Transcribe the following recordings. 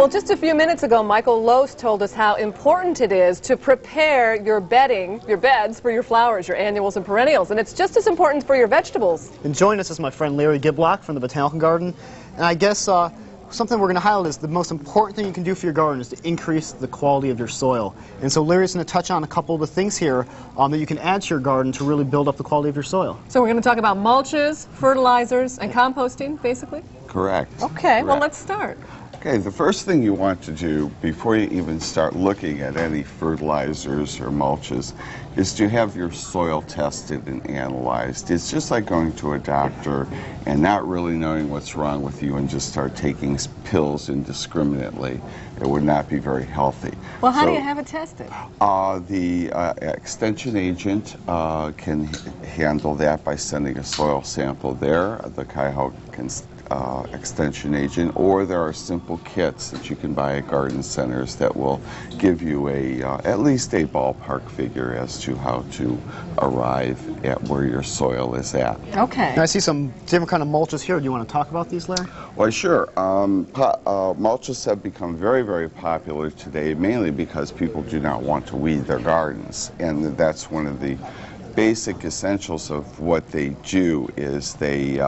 Well, just a few minutes ago, Michael Lose told us how important it is to prepare your beds for your flowers, your annuals and perennials. And it's just as important for your vegetables. And joining us is my friend Larry Giblock from the Botanical Garden. And I guess something we're going to highlight is the most important thing you can do for your garden is to increase the quality of your soil. And so Larry's going to touch on a couple of the things here that you can add to your garden to really build up the quality of your soil. So we're going to talk about mulches, fertilizers, and composting, basically? Correct. Okay, Correct. Well, let's start. Okay, the first thing you want to do before you even start looking at any fertilizers or mulches is to have your soil tested and analyzed. It's just like going to a doctor and not really knowing what's wrong with you and just start taking pills indiscriminately. It would not be very healthy. Well, how do you have it tested? The extension agent can handle that by sending a soil sample there. The Cuyahoga extension agent, or there are simple kits that you can buy at garden centers that will give you at least a ballpark figure as to how to arrive at where your soil is at. Okay. And I see some different kind of mulches here. Do you want to talk about these, Larry? Well, sure. Mulches have become very, very popular today, mainly because people do not want to weed their gardens, and that's one of the basic essentials of what they do is they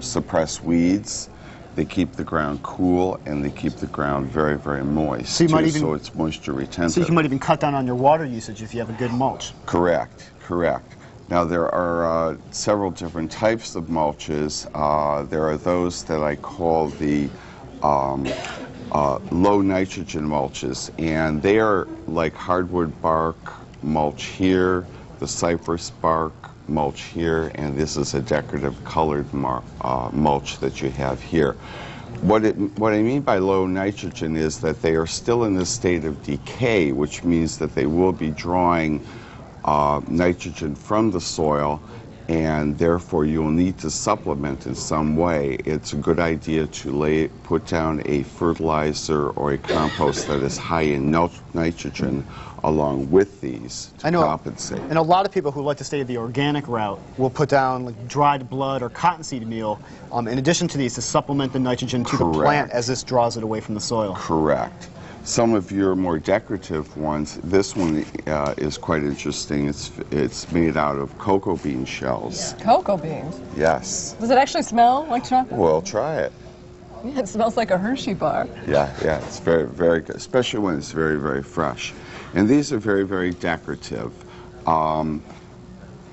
suppress weeds, they keep the ground cool, and they keep the ground very, very moist, so it's moisture retentive. So you might even cut down on your water usage if you have a good mulch. Correct, correct. Now there are several different types of mulches. There are those that I call the low nitrogen mulches, and they are like hardwood bark mulch here, the cypress bark mulch here, and this is a decorative colored mulch that you have here. What I mean by low nitrogen is that they are still in this state of decay, which means that they will be drawing nitrogen from the soil, and therefore you'll need to supplement in some way. It's a good idea to put down a fertilizer or a compost that is high in nitrogen along with these to compensate. And a lot of people who like to stay the organic route will put down like dried blood or cottonseed meal in addition to these to supplement the nitrogen to the plant as this draws it away from the soil. Correct. Some of your more decorative ones, this one is quite interesting. It's made out of cocoa bean shells. Cocoa beans? Yes. Does it actually smell like chocolate? Well, try it. Yeah, it smells like a Hershey bar. Yeah, it's very, very good, especially when it's very, very fresh. And these are very, very decorative,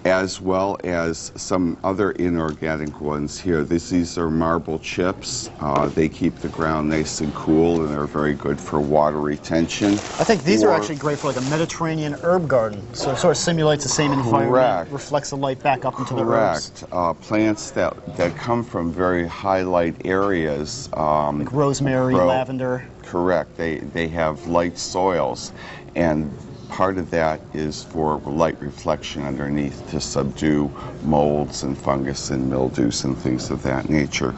as well as some other inorganic ones here. These are marble chips. They keep the ground nice and cool, and they're very good for water retention. I think these are actually great for like a Mediterranean herb garden. So it sort of simulates the same environment, reflects the light back up into the herbs. Plants that come from very high light areas. Like rosemary, lavender. Correct. They have light soils, and part of that is for light reflection underneath to subdue molds and fungus and mildews and things of that nature.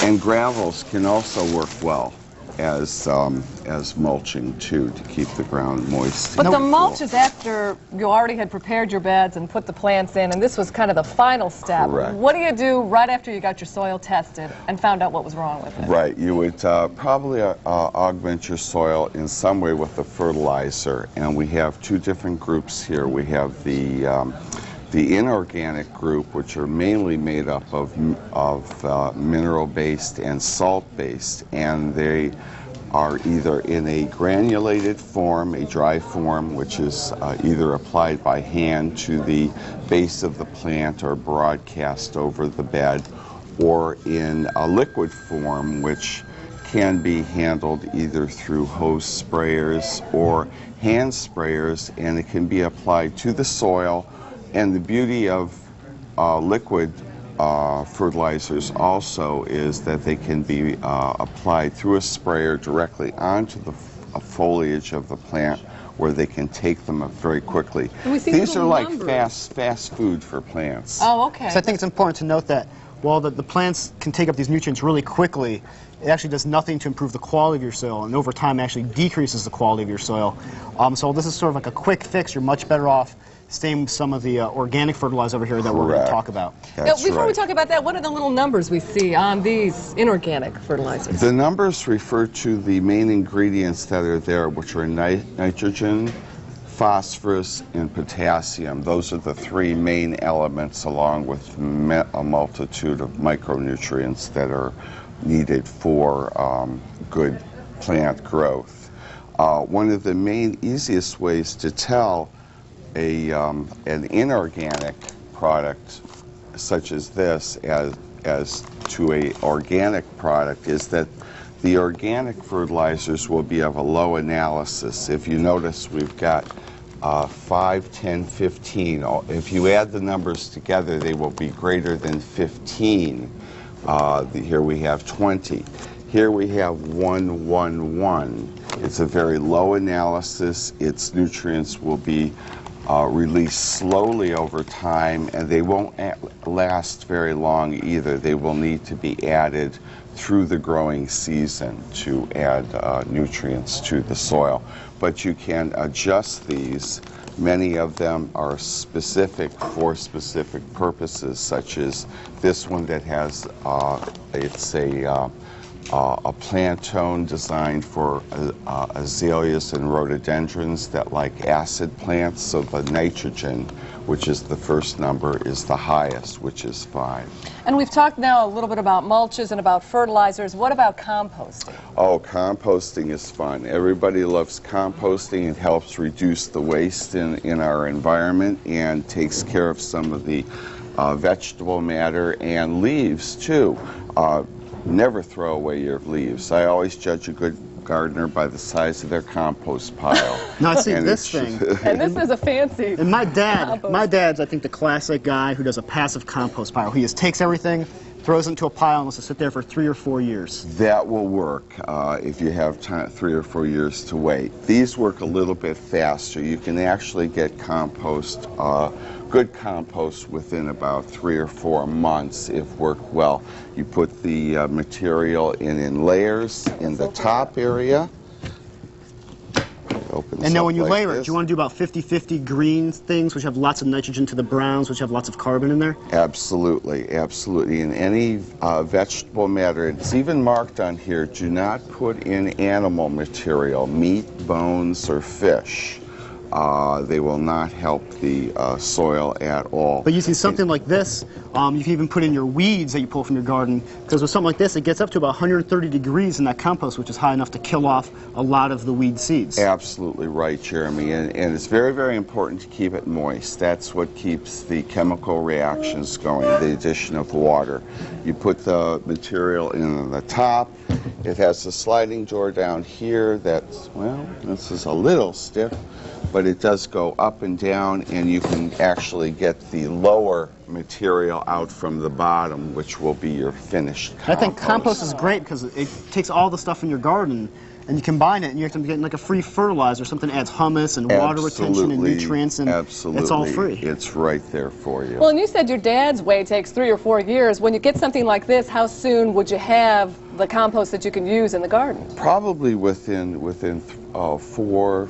And gravels can also work well as mulching too, to keep the ground moist. But the mulch is after you already had prepared your beds and put the plants in, and this was kind of the final step. Correct. What do you do right after you got your soil tested and found out what was wrong with it? Right, you would probably augment your soil in some way with a fertilizer, and we have two different groups here. We have the inorganic group, which are mainly made up of mineral-based and salt-based, and they are either in a granulated form, a dry form, which is either applied by hand to the base of the plant or broadcast over the bed, or in a liquid form, which can be handled either through hose sprayers or hand sprayers, and it can be applied to the soil. And the beauty of liquid fertilizers also is that they can be applied through a sprayer directly onto the foliage of the plant, where they can take them up very quickly. These are like fast food for plants. Oh, okay. So I think it's important to note that while the plants can take up these nutrients really quickly, it actually does nothing to improve the quality of your soil, and over time actually decreases the quality of your soil. So this is sort of like a quick fix. You're much better off Same with some of the organic fertilizer over here that we're going Correct. to talk about. Now, before we right. talk about that, what are the little numbers we see on these inorganic fertilizers? The numbers refer to the main ingredients that are there, which are nitrogen, phosphorus, and potassium. Those are the three main elements, along with a multitude of micronutrients that are needed for good plant growth. One of the main easiest ways to tell an inorganic product such as this as to a organic product is that the organic fertilizers will be of a low analysis. If you notice, we've got 5, 10, 15. If you add the numbers together, they will be greater than 15. Here we have 20. Here we have 1, 1, 1. It's a very low analysis. Its nutrients will be released slowly over time, and they won't last very long either. They will need to be added through the growing season to add nutrients to the soil. But you can adjust these. Many of them are specific for specific purposes, such as this one that has it's a plant tone designed for azaleas and rhododendrons that like acid plants, so the nitrogen, which is the first number, is the highest, which is 5. And we've talked now a little bit about mulches and about fertilizers. What about composting? Oh, composting is fun. Everybody loves composting. It helps reduce the waste in our environment and takes care of some of the vegetable matter and leaves, too. Never throw away your leaves. I always judge a good gardener by the size of their compost pile. Now, I see And this thing. And this is a fancy And my compost. dad's, I think, the classic guy who does a passive compost pile. He just takes everything, throws it into a pile, and lets it sit there for 3 or 4 years. That will work if you have 3 or 4 years to wait. These work a little bit faster. You can actually get compost, good compost, within about 3 or 4 months if worked well. You put the material in layers in the top area. And then when you layer it, do you want to do about 50-50 green things, which have lots of nitrogen, to the browns, which have lots of carbon in there? Absolutely, absolutely. In any vegetable matter, it's even marked on here, do not put in animal material, meat, bones, or fish. They will not help the soil at all. But you see something like this, you can even put in your weeds that you pull from your garden, because with something like this, it gets up to about 130 degrees in that compost, which is high enough to kill off a lot of the weed seeds. Absolutely right, Jeremy, and it's very, very important to keep it moist. That's what keeps the chemical reactions going, the addition of water. You put the material in the top. It has a sliding door down here that's, well, this is a little stiff, but it does go up and down, and you can actually get the lower material out from the bottom, which will be your finished compost. I think compost is great because it takes all the stuff in your garden and you combine it, and you're getting like a free fertilizer, something that adds humus and water retention and nutrients, and absolutely, it's all free. It's right there for you. Well, and you said your dad's way takes 3 or 4 years. When you get something like this, how soon would you have the compost that you can use in the garden? Probably within 4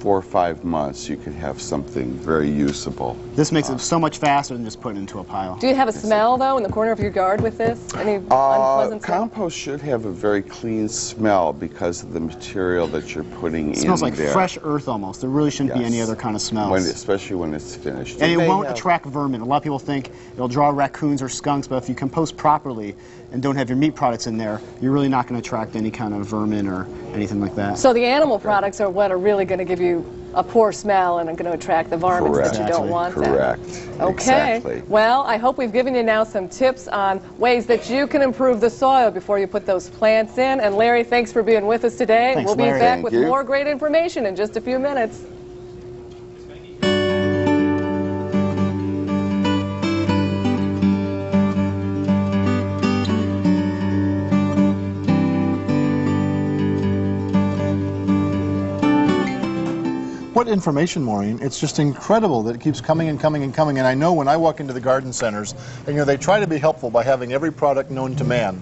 or 5 months, you could have something very usable. This makes it so much faster than just putting it into a pile. Do you have a smell, though, in the corner of your yard with this? Any unpleasant smell? Compost should have a very clean smell because of the material that you're putting in there. It smells like fresh earth almost. There really shouldn't be any other kind of smells. Especially when it's finished. And it won't attract vermin. A lot of people think it'll draw raccoons or skunks, but if you compost properly and don't have your meat products in there, you're really not going to attract any kind of vermin or anything like that. So the animal products are what are really going to give you a poor smell and are going to attract the varmints that you don't want. Correct. Okay. Exactly. Well, I hope we've given you now some tips on ways that you can improve the soil before you put those plants in. And Larry, thanks for being with us today. Thanks, we'll be Larry. back Thank with you. more great information in just a few minutes. What information, Maureen. It's just incredible that it keeps coming and coming and coming. And I know when I walk into the garden centers, and they try to be helpful by having every product known to man.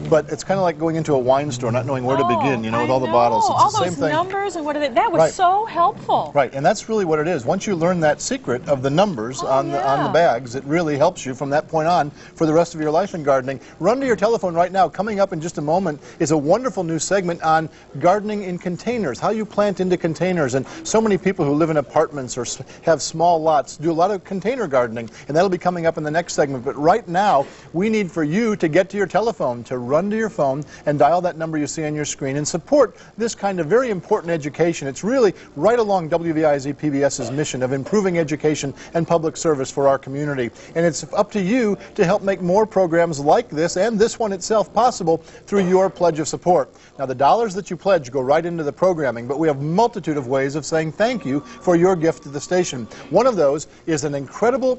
but it's kind of like going into a wine store, not knowing where to begin, you know, with all the bottles. It's all the same those thing. numbers and what are they? That was so helpful. Right, and that's really what it is. Once you learn that secret of the numbers on the bags, it really helps you from that point on for the rest of your life in gardening. Run to your telephone right now. Coming up in just a moment is a wonderful new segment on gardening in containers, how you plant into containers. And so many people who live in apartments or have small lots do a lot of container gardening, and that'll be coming up in the next segment. But right now, we need for you to get to your telephone, to run to your phone and dial that number you see on your screen and support this kind of very important education. It's really right along WVIZ PBS's mission of improving education and public service for our community. And it's up to you to help make more programs like this and this one itself possible through your pledge of support. Now, the dollars that you pledge go right into the programming, but we have a multitude of ways of saying thank you for your gift to the station. One of those is an incredible